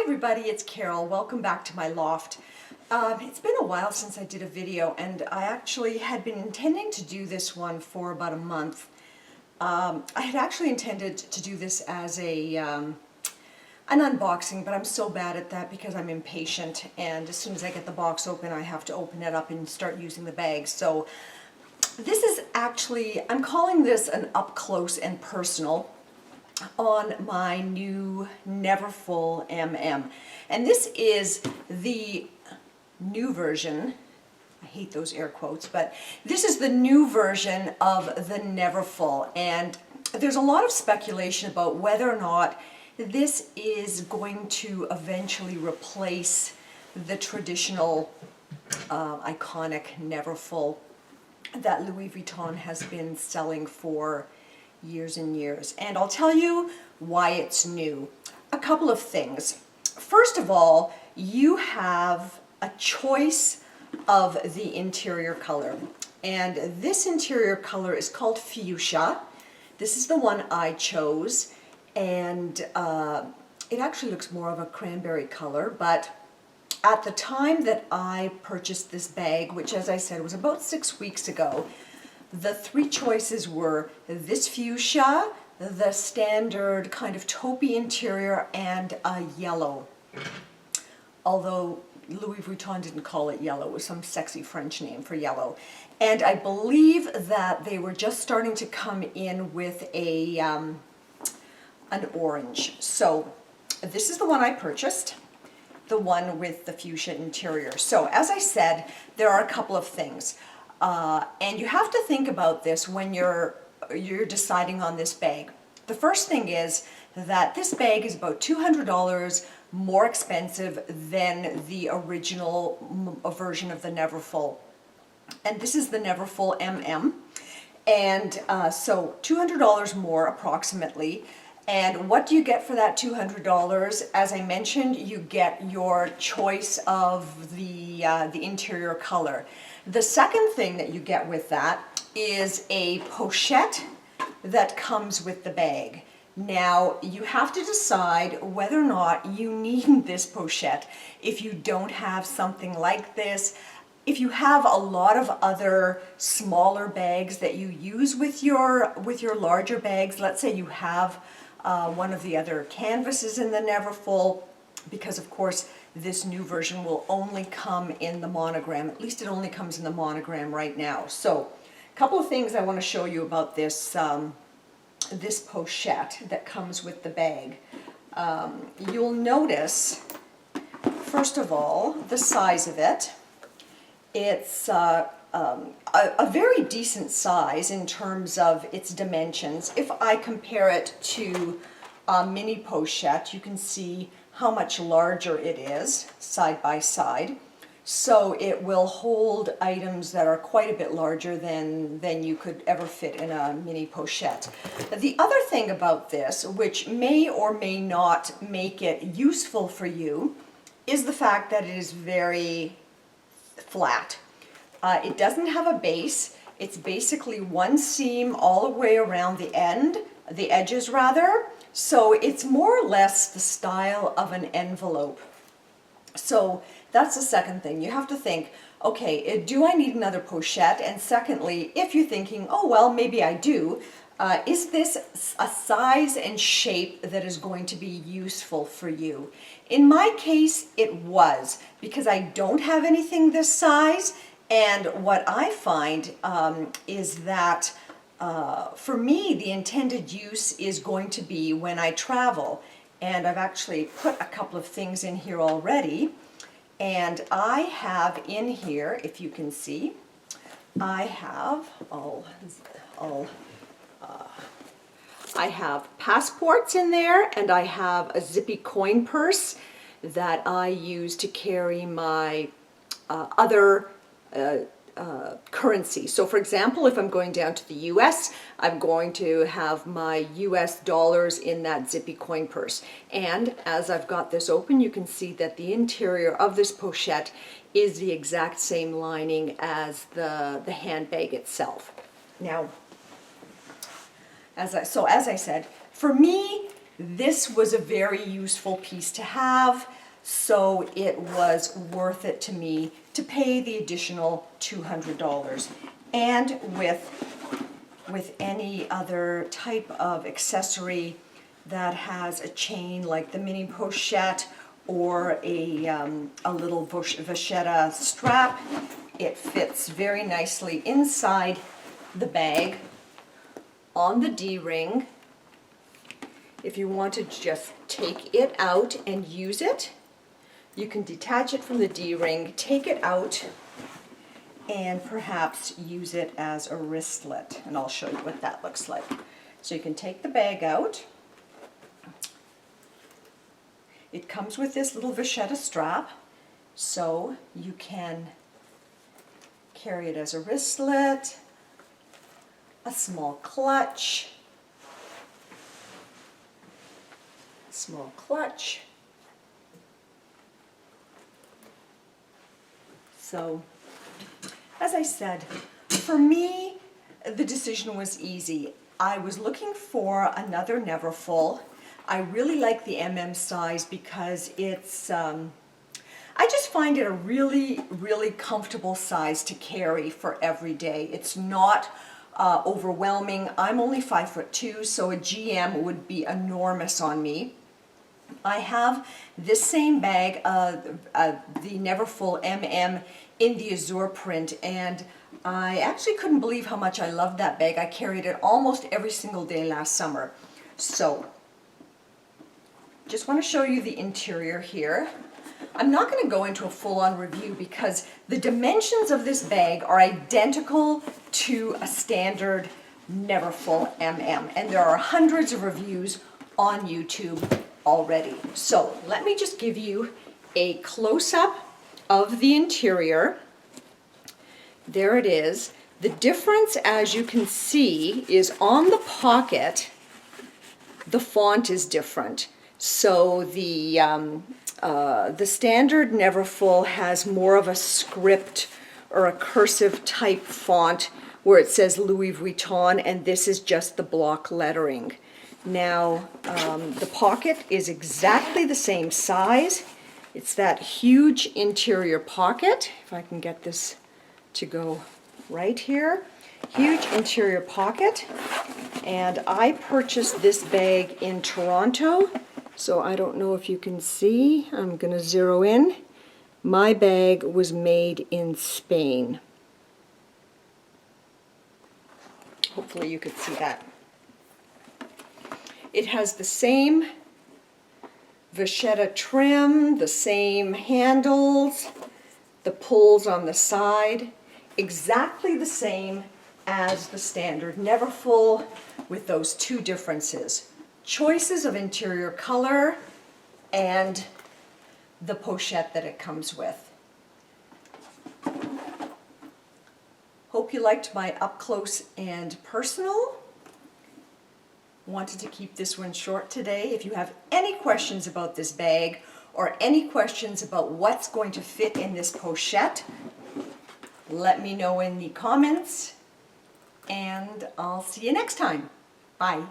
everybody, it's Carol. Welcome back to my loft. It's been a while since I did a video, and I actually had been intending to do this one for about a month. I had actually intended to do this as an unboxing, but I'm so bad at that because I'm impatient, and as soon as I get the box open I have to open it up and start using the bag. So this is actually, I'm calling this an up close and personal on my new Neverfull MM. And this is the new version, I hate those air quotes, but this is the new version of the Neverfull. And there's a lot of speculation about whether or not this is going to eventually replace the traditional iconic Neverfull that Louis Vuitton has been selling for years and years. And I'll tell you why it's new. A couple of things. First of all, you have a choice of the interior color. And this interior color is called Fuchsia. This is the one I chose. And it actually looks more of a cranberry color, but at the time that I purchased this bag, which as I said was about 6 weeks ago, the three choices were this fuchsia, the standard kind of taupey interior, and a yellow. Although Louis Vuitton didn't call it yellow, it was some sexy French name for yellow. And I believe that they were just starting to come in with a an orange. So this is the one I purchased, the one with the fuchsia interior. So as I said, there are a couple of things. And you have to think about this when you're deciding on this bag. The first thing is that this bag is about $200 more expensive than the original version of the Neverfull. And this is the Neverfull MM. And so $200 more approximately. And what do you get for that $200? As I mentioned, you get your choice of the interior color. The second thing that you get with that is a pochette that comes with the bag. Now, you have to decide whether or not you need this pochette. If you don't have something like this, if you have a lot of other smaller bags that you use with your larger bags, let's say you have one of the other canvases in the Neverfull, because of course this new version will only come in the monogram. At least it only comes in the monogram right now. So a couple of things I want to show you about this this pochette that comes with the bag. You'll notice, first of all, the size of it. It's a very decent size in terms of its dimensions. If I compare it to a mini pochette, you can see how much larger it is side by side. So it will hold items that are quite a bit larger than you could ever fit in a mini pochette. The other thing about this, which may or may not make it useful for you, is the fact that it is very flat. It doesn't have a base. It's basically one seam all the way around the edges rather. So it's more or less the style of an envelope. So that's the second thing. You have to think, okay, do I need another pochette? And secondly, if you're thinking, oh well, maybe I do, is this a size and shape that is going to be useful for you? In my case, it was, because I don't have anything this size, and what I find is that for me, the intended use is going to be when I travel. And I've actually put a couple of things in here already. And I have in here, if you can see, I have, I have passports in there, and I have a zippy coin purse that I use to carry my other currency. So for example, if I'm going down to the US, I'm going to have my US dollars in that zippy coin purse. And as I've got this open, you can see that the interior of this pochette is the exact same lining as the handbag itself. Now, as I said, for me, This was a very useful piece to have, so it was worth it to me to pay the additional $200. And with any other type of accessory that has a chain like the mini pochette or a little vachetta strap, it fits very nicely inside the bag on the D-ring. If you want to just take it out and use it, you can detach it from the D-ring, take it out, and perhaps use it as a wristlet. And I'll show you what that looks like. So you can take the bag out. It comes with this little vachetta strap, so you can carry it as a wristlet, a small clutch, So, as I said, for me, the decision was easy. I was looking for another Neverfull. I really like the MM size because it's, I just find it a really, really comfortable size to carry for every day. It's not overwhelming. I'm only 5'2", so a GM would be enormous on me. I have this same bag, the Neverfull MM in the azure print, and I actually couldn't believe how much I loved that bag. I carried it almost every single day last summer. So, just want to show you the interior here. I'm not going to go into a full-on review because the dimensions of this bag are identical to a standard Neverfull MM, and there are hundreds of reviews on YouTube already. So let me just give you a close-up of the interior. There it is. The difference, as you can see, is on the pocket, the font is different. So the standard Neverfull has more of a script or a cursive type font where it says Louis Vuitton, and this is just the block lettering. Now, the pocket is exactly the same size. It's that huge interior pocket. If I can get this to go right here. Huge interior pocket. And I purchased this bag in Toronto. So I don't know if you can see. I'm going to zero in. My bag was made in Spain. Hopefully you could see that. It has the same vachetta trim, the same handles, the pulls on the side, exactly the same as the standard Neverfull, with those two differences. Choices of interior color and the pochette that it comes with. Hope you liked my up close and personal. Wanted to keep this one short today. If you have any questions about this bag or any questions about what's going to fit in this pochette, let me know in the comments, and I'll see you next time. Bye.